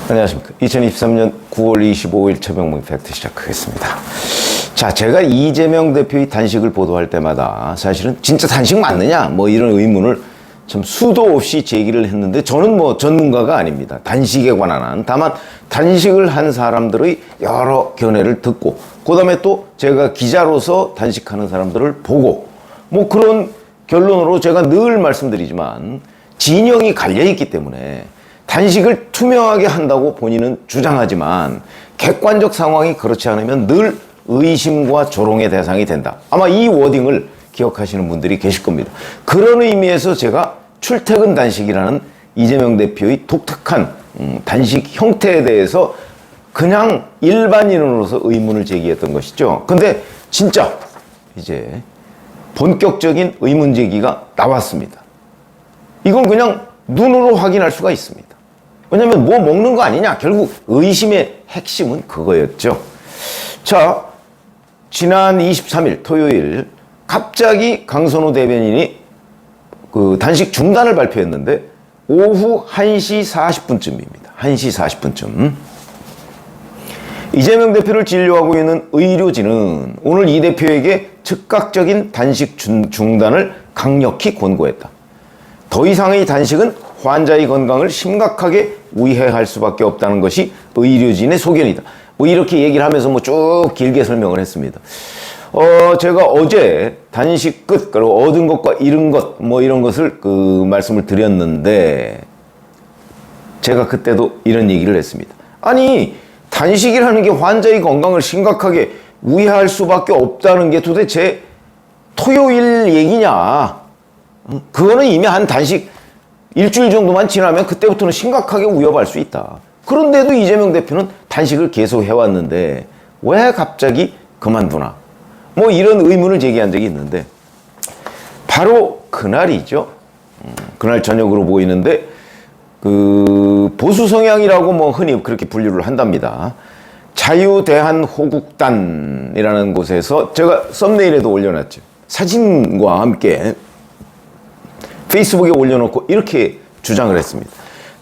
안녕하십니까. 2023년 9월 25일 최병문 팩트 시작하겠습니다. 자, 제가 이재명 대표의 단식을 보도할 때마다 사실은 진짜 단식 맞느냐? 뭐 이런 의문을 참 수도 없이 제기를 했는데 저는 뭐 전문가가 아닙니다. 단식에 관한 한. 다만 단식을 한 사람들의 여러 견해를 듣고 그 다음에 또 제가 기자로서 단식하는 사람들을 보고 뭐 그런 결론으로 제가 늘 말씀드리지만 진영이 갈려있기 때문에 단식을 투명하게 한다고 본인은 주장하지만 객관적 상황이 그렇지 않으면 늘 의심과 조롱의 대상이 된다. 아마 이 워딩을 기억하시는 분들이 계실 겁니다. 그런 의미에서 제가 출퇴근 단식이라는 이재명 대표의 독특한 단식 형태에 대해서 그냥 일반인으로서 의문을 제기했던 것이죠. 근데 진짜 이제 본격적인 의문 제기가 나왔습니다. 이건 그냥 눈으로 확인할 수가 있습니다. 왜냐면 뭐 먹는 거 아니냐? 결국 의심의 핵심은 그거였죠. 자, 지난 23일 토요일 갑자기 강선우 대변인이 그 단식 중단을 발표했는데 오후 1시 40분쯤입니다. 1시 40분쯤. 이재명 대표를 진료하고 있는 의료진은 오늘 이 대표에게 즉각적인 단식 중단을 강력히 권고했다. 더 이상의 단식은 환자의 건강을 심각하게 위해할 수밖에 없다는 것이 의료진의 소견이다. 뭐 이렇게 얘기를 하면서 뭐 쭉 길게 설명을 했습니다. 제가 어제 단식 끝, 그리고 얻은 것과 잃은 것, 뭐 이런 것을 말씀을 드렸는데, 제가 그때도 이런 얘기를 했습니다. 아니, 단식이라는 게 환자의 건강을 심각하게 위해할 수밖에 없다는 게 도대체 토요일 얘기냐? 그거는 이미 한 단식 일주일 정도만 지나면 그때부터는 심각하게 위협할 수 있다. 그런데도 이재명 대표는 단식을 계속 해왔는데 왜 갑자기 그만두나? 뭐 이런 의문을 제기한 적이 있는데 바로 그날이죠. 그날 저녁으로 보이는데 그 보수 성향이라고 뭐 흔히 그렇게 분류를 한답니다. 자유대한호국단이라는 곳에서 제가 썸네일에도 올려놨죠. 사진과 함께 페이스북에 올려놓고 이렇게 주장을 했습니다.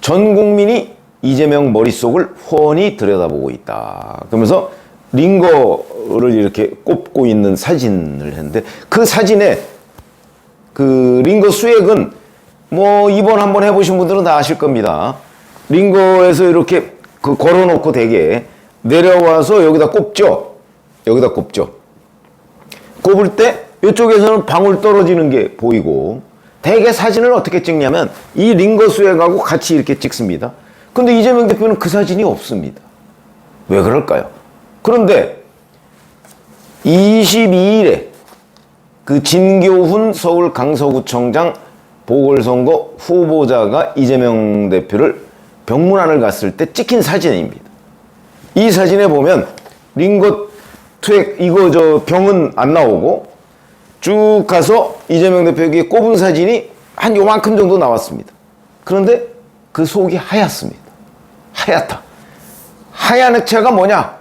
전 국민이 이재명 머릿속을 훤히 들여다보고 있다. 그러면서 링거를 이렇게 꼽고 있는 사진을 했는데 그 사진에 그 링거 수액은 뭐 입원 한번 해보신 분들은 다 아실 겁니다. 링거에서 이렇게 걸어놓고 대게 내려와서 여기다 꼽죠. 여기다 꼽죠. 꼽을 때 이쪽에서는 방울 떨어지는 게 보이고 대개 사진을 어떻게 찍냐면 이 링거 수액하고 같이 이렇게 찍습니다. 근데 이재명 대표는 그 사진이 없습니다. 왜 그럴까요? 그런데 22일에 그 진교훈 서울 강서구청장 보궐선거 후보자가 이재명 대표를 병문안을 갔을 때 찍힌 사진입니다. 이 사진에 보면 링거 투액 이거 병은 안 나오고 쭉 가서 이재명 대표에게 꼽은 사진이 한 요만큼 정도 나왔습니다. 그런데 그 속이 하얗습니다. 하얗다. 하얀 액체가 뭐냐?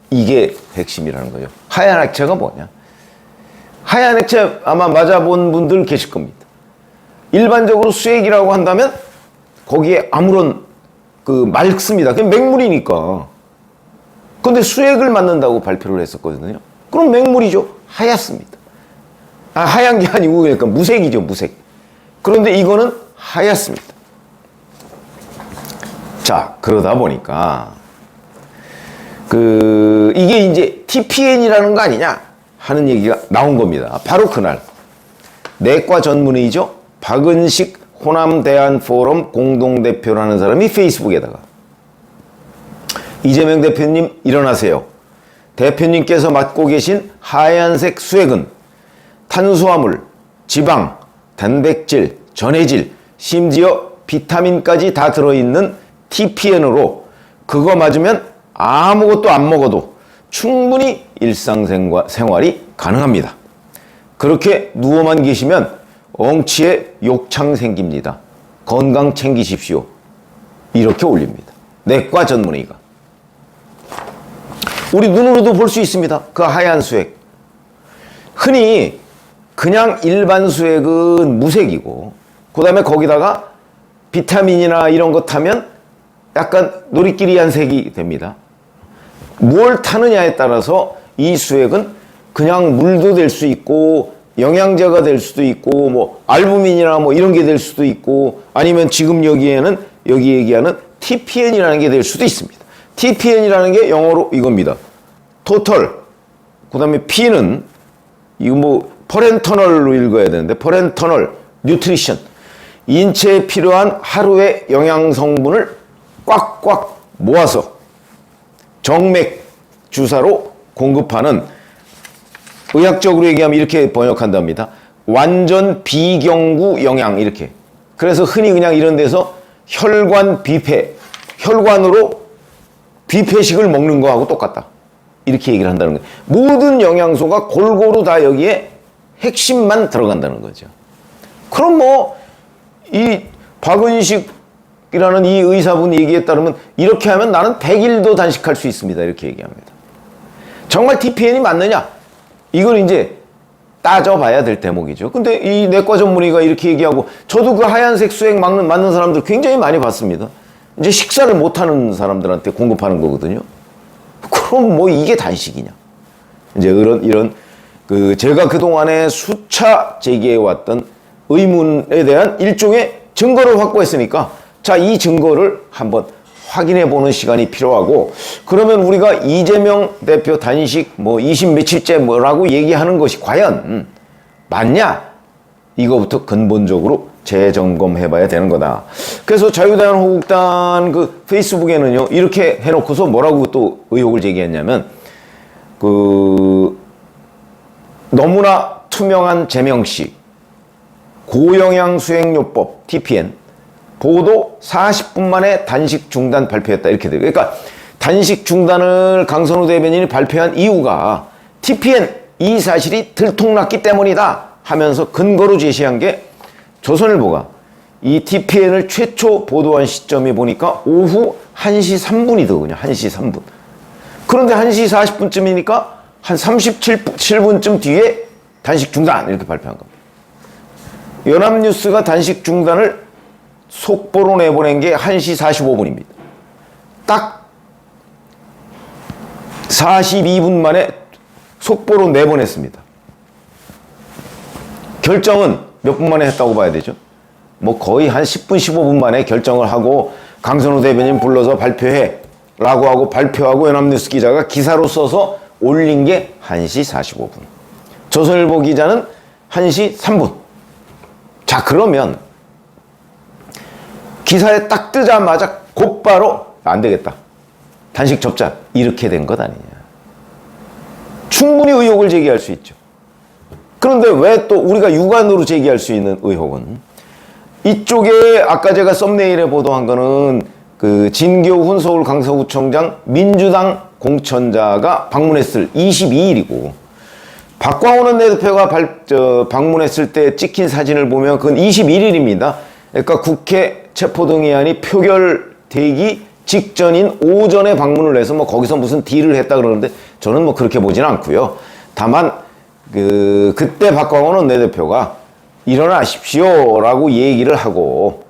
이게 핵심이라는 거죠. 하얀 액체가 뭐냐? 하얀 액체 아마 맞아본 분들 계실 겁니다. 일반적으로 수액이라고 한다면 거기에 아무런 맑습니다. 그냥 맹물이니까. 근데 수액을 맞는다고 발표를 했었거든요. 그럼 맹물이죠. 하얗습니다. 하얀 게 아니고 그러니까 무색이죠, 무색. 그런데 이거는 하얗습니다. 자, 그러다 보니까 이게 이제 TPN이라는 거 아니냐 하는 얘기가 나온 겁니다. 바로 그날 내과 전문의죠. 박은식 호남대한포럼 공동대표라는 사람이 페이스북에다가 이재명 대표님 일어나세요. 대표님께서 맡고 계신 하얀색 수액은 탄수화물, 지방, 단백질, 전해질, 심지어 비타민까지 다 들어있는 TPN으로 그거 맞으면 아무것도 안 먹어도 충분히 일상생활이 가능합니다. 그렇게 누워만 계시면 엉치에 욕창 생깁니다. 건강 챙기십시오. 이렇게 올립니다. 내과 전문의가. 우리 눈으로도 볼 수 있습니다. 그 하얀 수액. 흔히 그냥 일반 수액은 무색이고 그 다음에 거기다가 비타민이나 이런 것 하면 약간 놀이끼리한 색이 됩니다. 뭘 타느냐에 따라서 이 수액은 그냥 물도 될 수 있고 영양제가 될 수도 있고 뭐 알부민이나 뭐 이런 게 될 수도 있고 아니면 지금 여기에는 여기 얘기하는 TPN이라는 게 될 수도 있습니다. TPN이라는 게 영어로 이겁니다. 토털. 그다음에 P는 이거 뭐 퍼렌터널로 읽어야 되는데 퍼렌터널 뉴트리션. 인체에 필요한 하루의 영양 성분을 꽉꽉 모아서 정맥 주사로 공급하는 의학적으로 얘기하면 이렇게 번역한답니다. 완전 비경구 영양 이렇게. 그래서 흔히 그냥 이런 데서 혈관 뷔페, 혈관으로 뷔페식을 먹는 거하고 똑같다. 이렇게 얘기를 한다는 거예요. 모든 영양소가 골고루 다 여기에 핵심만 들어간다는 거죠. 그럼 뭐 이 박은식이라는 이 의사분 얘기에 따르면 이렇게 하면 나는 100일도 단식할 수 있습니다. 이렇게 얘기합니다. 정말 TPN이 맞느냐? 이걸 이제 따져봐야 될 대목이죠. 근데 이 내과 전문의가 이렇게 얘기하고 저도 그 하얀색 수액 맞는 사람들 굉장히 많이 봤습니다. 이제 식사를 못하는 사람들한테 공급하는 거거든요. 그럼 뭐 이게 단식이냐? 이제 이런 그 제가 그동안에 수차 제기해왔던 의문에 대한 일종의 증거를 확보했으니까 자, 이 증거를 한번 확인해 보는 시간이 필요하고 그러면 우리가 이재명 대표 단식 뭐 20 며칠째 뭐라고 얘기하는 것이 과연 맞냐? 이거부터 근본적으로 재점검해 봐야 되는 거다. 그래서 자유대한민국당 그 페이스북에는요, 이렇게 해놓고서 뭐라고 또 의혹을 제기했냐면, 너무나 투명한 제명식, 고영양 수행요법, TPN, 보도 40분 만에 단식 중단 발표했다. 이렇게 돼요. 그러니까 단식 중단을 강선우 대변인이 발표한 이유가 TPN 이 사실이 들통났기 때문이다 하면서 근거로 제시한 게 조선일보가 이 TPN을 최초 보도한 시점이 보니까 오후 1시 3분이더군요. 1시 3분. 그런데 1시 40분쯤이니까 한 37분쯤 뒤에 단식 중단 이렇게 발표한 겁니다. 연합뉴스가 단식 중단을 속보로 내보낸 게 1시 45분입니다. 딱 42분 만에 속보로 내보냈습니다. 결정은 몇 분 만에 했다고 봐야 되죠? 뭐 거의 한 10분, 15분 만에 결정을 하고 강선우 대변인 불러서 발표해 라고 하고 발표하고 연합뉴스 기자가 기사로 써서 올린 게 1시 45분. 조선일보 기자는 1시 3분. 자, 그러면 기사에 딱 뜨자마자 곧바로 안 되겠다. 단식 접자. 이렇게 된 것 아니냐. 충분히 의혹을 제기할 수 있죠. 그런데 왜 또 우리가 유관으로 제기할 수 있는 의혹은 이쪽에 아까 제가 썸네일에 보도한 거는 그 진교훈 서울강서구청장 민주당 공천자가 방문했을 22일이고 박광원 원내대표가 방문했을 때 찍힌 사진을 보면 그건 21일입니다. 그러니까 국회 체포동의안이 표결되기 직전인 오전에 방문을 해서 뭐 거기서 무슨 딜을 했다 그러는데 저는 뭐 그렇게 보지는 않고요. 다만 그때 박광원 원내대표가 일어나십시오 라고 얘기를 하고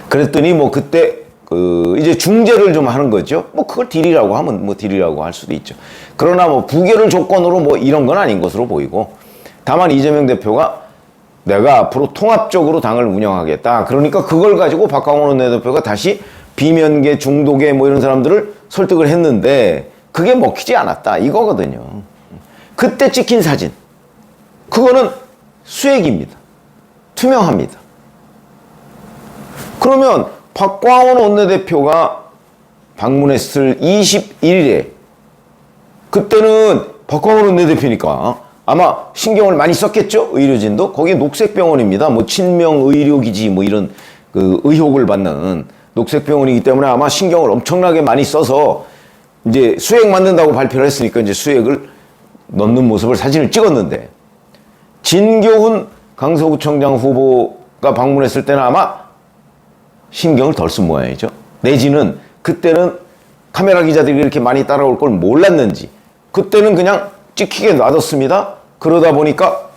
그랬더니 뭐 그때 이제 중재를 좀 하는 거죠. 뭐 그걸 딜이라고 하면 뭐 딜이라고 할 수도 있죠. 그러나 뭐 부결을 조건으로 뭐 이런 건 아닌 것으로 보이고 다만 이재명 대표가 내가 앞으로 통합적으로 당을 운영하겠다. 그러니까 그걸 가지고 박광원 원내대표가 다시 비면계, 중도계 뭐 이런 사람들을 설득을 했는데 그게 먹히지 않았다. 이거거든요. 그때 찍힌 사진. 그거는 수액입니다. 투명합니다. 그러면 박광원 원내대표가 방문했을 21일에 그때는 박광원 원내대표니까 아마 신경을 많이 썼겠죠? 의료진도. 거기 녹색병원입니다. 뭐 친명의료기지 뭐 이런 그 의혹을 받는 녹색병원이기 때문에 아마 신경을 엄청나게 많이 써서 이제 수액 맞는다고 발표를 했으니까 이제 수액을 넣는 모습을 사진을 찍었는데 진교훈 강서구청장 후보가 방문했을 때는 아마 신경을 덜 쓴 모양이죠. 내지는 그때는 카메라 기자들이 이렇게 많이 따라올 걸 몰랐는지 그때는 그냥 찍히게 놔뒀습니다. 그러다 보니까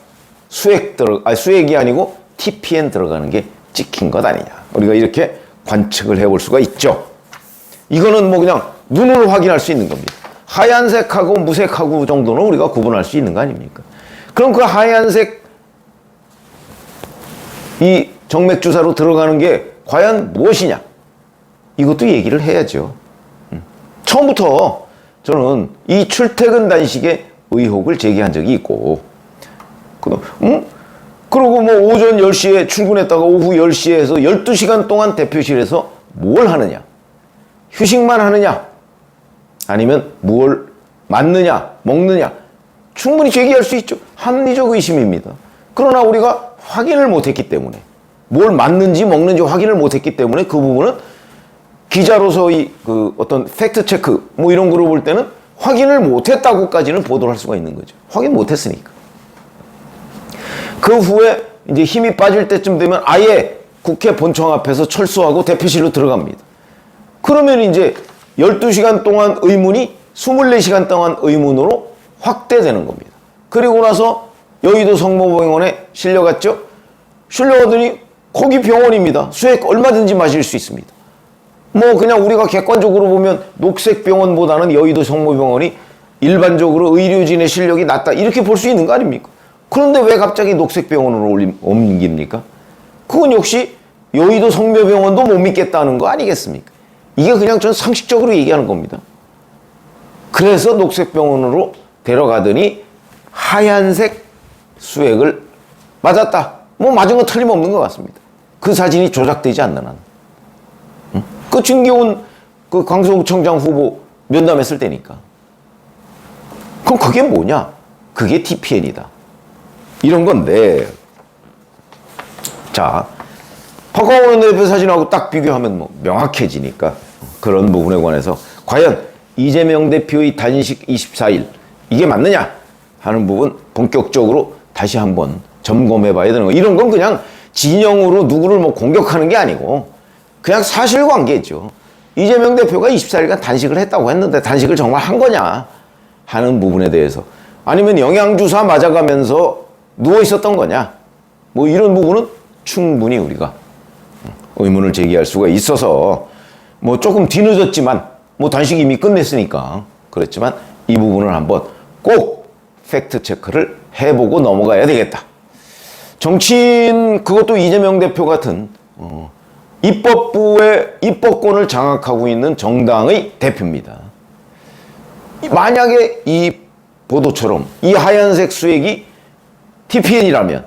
수액이 아니고 TPN 들어가는 게 찍힌 것 아니냐. 우리가 이렇게 관측을 해볼 수가 있죠. 이거는 뭐 그냥 눈으로 확인할 수 있는 겁니다. 하얀색하고 무색하고 정도는 우리가 구분할 수 있는 거 아닙니까? 그럼 그 하얀색 이 정맥주사로 들어가는 게 과연 무엇이냐? 이것도 얘기를 해야죠. 처음부터 저는 이 출퇴근 단식에 의혹을 제기한 적이 있고, 그리고 뭐 오전 10시에 출근했다가 오후 10시에서 12시간 동안 대표실에서 뭘 하느냐? 휴식만 하느냐? 아니면 뭘 맞느냐? 먹느냐? 충분히 제기할 수 있죠. 합리적 의심입니다. 그러나 우리가 확인을 못했기 때문에, 뭘 맞는지 먹는지 확인을 못했기 때문에 그 부분은 기자로서의 그 어떤 팩트 체크 뭐 이런 거로 볼 때는 확인을 못했다고까지는 보도를 할 수가 있는 거죠. 확인 못했으니까. 그 후에 이제 힘이 빠질 때쯤 되면 아예 국회 본청 앞에서 철수하고 대표실로 들어갑니다. 그러면 이제 12시간 동안 의문이 24시간 동안 의문으로 확대되는 겁니다. 그리고 나서 여의도 성모병원에 실려갔죠. 실려가더니 거기 병원입니다. 수액 얼마든지 마실 수 있습니다. 뭐 그냥 우리가 객관적으로 보면 녹색병원보다는 여의도 성모병원이 일반적으로 의료진의 실력이 낮다 이렇게 볼 수 있는 거 아닙니까? 그런데 왜 갑자기 녹색병원으로 옮깁니까? 그건 역시 여의도 성모병원도 못 믿겠다는 거 아니겠습니까? 이게 그냥 전 상식적으로 얘기하는 겁니다. 그래서 녹색병원으로 데려가더니 하얀색 수액을 맞았다. 뭐 맞은 건 틀림없는 것 같습니다. 그 사진이 조작되지 않는 한. 그 진기훈 그 강서구청장 후보 면담했을 때니까. 그럼 그게 뭐냐? 그게 TPN이다. 이런 건데. 자, 박광원 대표 사진하고 딱 비교하면 뭐 명확해지니까 그런 부분에 관해서 과연 이재명 대표의 단식 24일 이게 맞느냐 하는 부분 본격적으로 다시 한번 점검해 봐야 되는 거. 이런 건 그냥 진영으로 누구를 뭐 공격하는 게 아니고 그냥 사실관계죠. 이재명 대표가 24일간 단식을 했다고 했는데 단식을 정말 한 거냐 하는 부분에 대해서, 아니면 영양주사 맞아가면서 누워 있었던 거냐, 뭐 이런 부분은 충분히 우리가 의문을 제기할 수가 있어서 뭐 조금 뒤늦었지만 뭐 단식 이미 끝냈으니까 그렇지만 이 부분을 한번 꼭 팩트 체크를 해보고 넘어가야 되겠다. 정치인, 그것도 이재명 대표 같은 입법부의 입법권을 장악하고 있는 정당의 대표입니다. 만약에 이 보도처럼 이 하얀색 수액이 TPN이라면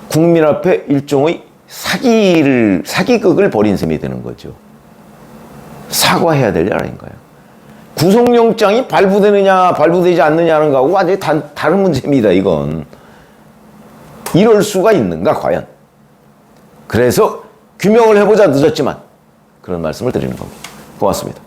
국민 앞에 일종의 사기극을 벌인 셈이 되는 거죠. 사과해야 될 일 아닌가요? 구속영장이 발부되느냐 발부되지 않느냐는 거하고 완전히 다른 문제입니다. 이건 이럴 수가 있는가 과연? 그래서 규명을 해보자 늦었지만 그런 말씀을 드리는 겁니다. 고맙습니다.